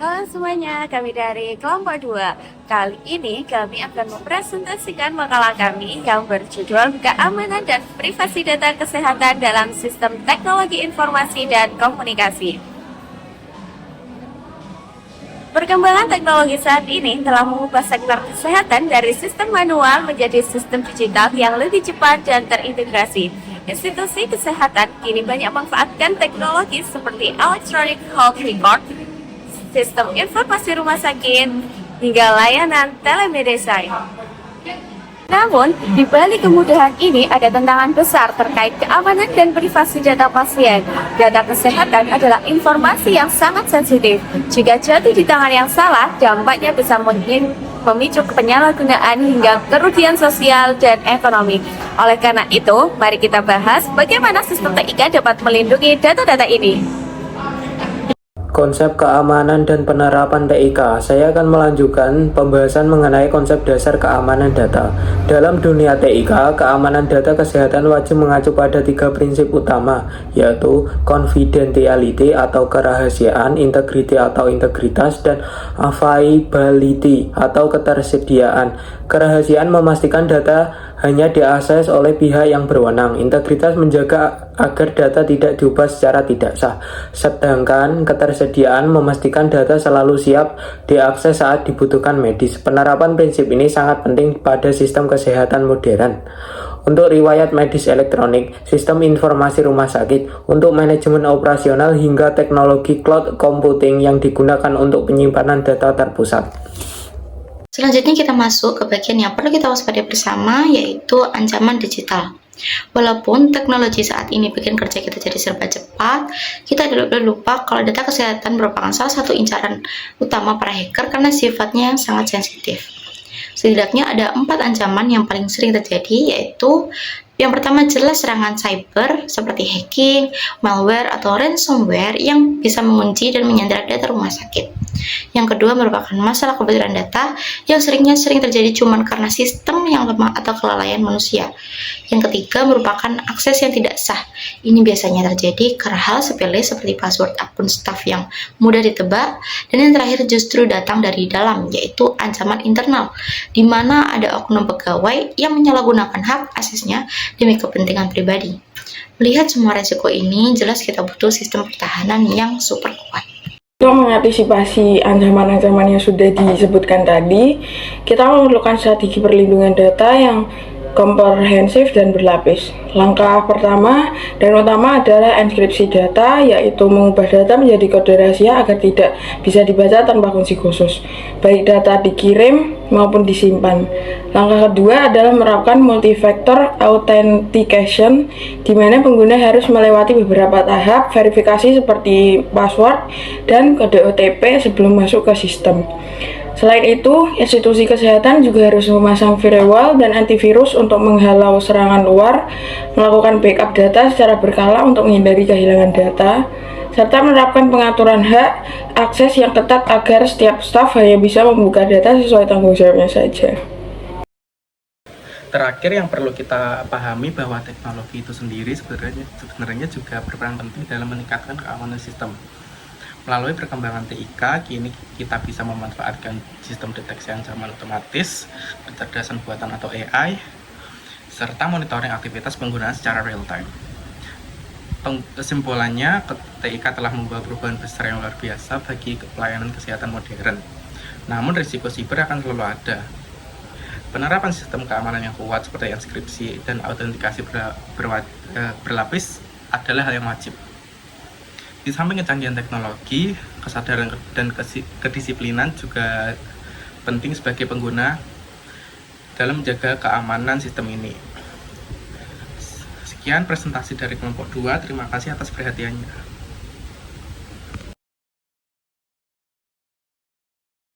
Halo semuanya, kami dari kelompok 2. Kali ini kami akan mempresentasikan makalah kami yang berjudul Keamanan dan Privasi Data Kesehatan dalam Sistem Teknologi Informasi dan Komunikasi. Perkembangan teknologi saat ini telah mengubah sektor kesehatan dari sistem manual menjadi sistem digital yang lebih cepat dan terintegrasi. Institusi kesehatan kini banyak memanfaatkan teknologi seperti electronic health record, sistem informasi rumah sakit, hingga layanan telemedicine. Namun, di balik kemudahan ini ada tantangan besar terkait keamanan dan privasi data pasien. Data kesehatan adalah informasi yang sangat sensitif. Jika jatuh di tangan yang salah, dampaknya bisa memicu penyalahgunaan hingga kerugian sosial dan ekonomi. Oleh karena itu, mari kita bahas bagaimana sistem TIK dapat melindungi data-data ini. Konsep keamanan dan penerapan TIK. Saya akan melanjutkan pembahasan mengenai konsep dasar keamanan data. Dalam dunia TIK, keamanan data kesehatan wajib mengacu pada 3 prinsip utama, yaitu confidentiality atau kerahasiaan, integrity atau integritas, dan availability atau ketersediaan. Kerahasiaan memastikan data hanya diakses oleh pihak yang berwenang. Integritas menjaga agar data tidak diubah secara tidak sah. Sedangkan ketersediaan memastikan data selalu siap diakses saat dibutuhkan medis. Penerapan prinsip ini sangat penting pada sistem kesehatan modern. Untuk riwayat medis elektronik, sistem informasi rumah sakit, untuk manajemen operasional hingga teknologi cloud computing yang digunakan untuk penyimpanan data terpusat. Selanjutnya kita masuk ke bagian yang perlu kita waspadai bersama, yaitu ancaman digital. Walaupun teknologi saat ini bikin kerja kita jadi serba cepat, kita tidak boleh lupa kalau data kesehatan merupakan salah satu incaran utama para hacker karena sifatnya yang sangat sensitif. Setidaknya ada 4 ancaman yang paling sering terjadi, yaitu yang pertama jelas serangan cyber seperti hacking, malware, atau ransomware yang bisa mengunci dan menyandera data rumah sakit. Yang kedua merupakan masalah kebocoran data yang sering terjadi cuma karena sistem yang lemah atau kelalaian manusia. Yang ketiga merupakan akses yang tidak sah. Ini biasanya terjadi karena hal sepele seperti password akun staf yang mudah ditebak. Dan yang terakhir justru datang dari dalam, yaitu ancaman internal, di mana ada oknum pegawai yang menyalahgunakan hak aksesnya demi kepentingan pribadi. Melihat semua resiko ini, jelas kita butuh sistem pertahanan yang super kuat. Untuk mengantisipasi ancaman-ancaman yang sudah disebutkan tadi, kita memerlukan strategi perlindungan data yang komprehensif dan berlapis. Langkah pertama dan utama adalah enkripsi data, yaitu mengubah data menjadi kode rahasia agar tidak bisa dibaca tanpa kunci khusus, baik data dikirim maupun disimpan. Langkah kedua adalah menerapkan multi-factor authentication, di mana pengguna harus melewati beberapa tahap verifikasi seperti password dan kode OTP sebelum masuk ke sistem. Selain itu, institusi kesehatan juga harus memasang firewall dan antivirus untuk menghalau serangan luar, melakukan backup data secara berkala untuk menghindari kehilangan data, serta menerapkan pengaturan hak akses yang ketat agar setiap staf hanya bisa membuka data sesuai tanggung jawabnya saja. Terakhir yang perlu kita pahami bahwa teknologi itu sendiri sebenarnya juga berperan penting dalam meningkatkan keamanan sistem. Melalui perkembangan TIK, kini kita bisa memanfaatkan sistem deteksi ancaman otomatis, kecerdasan buatan atau AI, serta monitoring aktivitas penggunaan secara real time. Kesimpulannya, TIK telah membawa perubahan besar yang luar biasa bagi pelayanan kesehatan modern. Namun risiko siber akan selalu ada. Penerapan sistem keamanan yang kuat seperti enkripsi dan autentikasi berlapis adalah hal yang wajib. Di samping kecanggihan teknologi, kesadaran dan kedisiplinan juga penting sebagai pengguna dalam menjaga keamanan sistem ini. Sekian presentasi dari kelompok 2, terima kasih atas perhatiannya.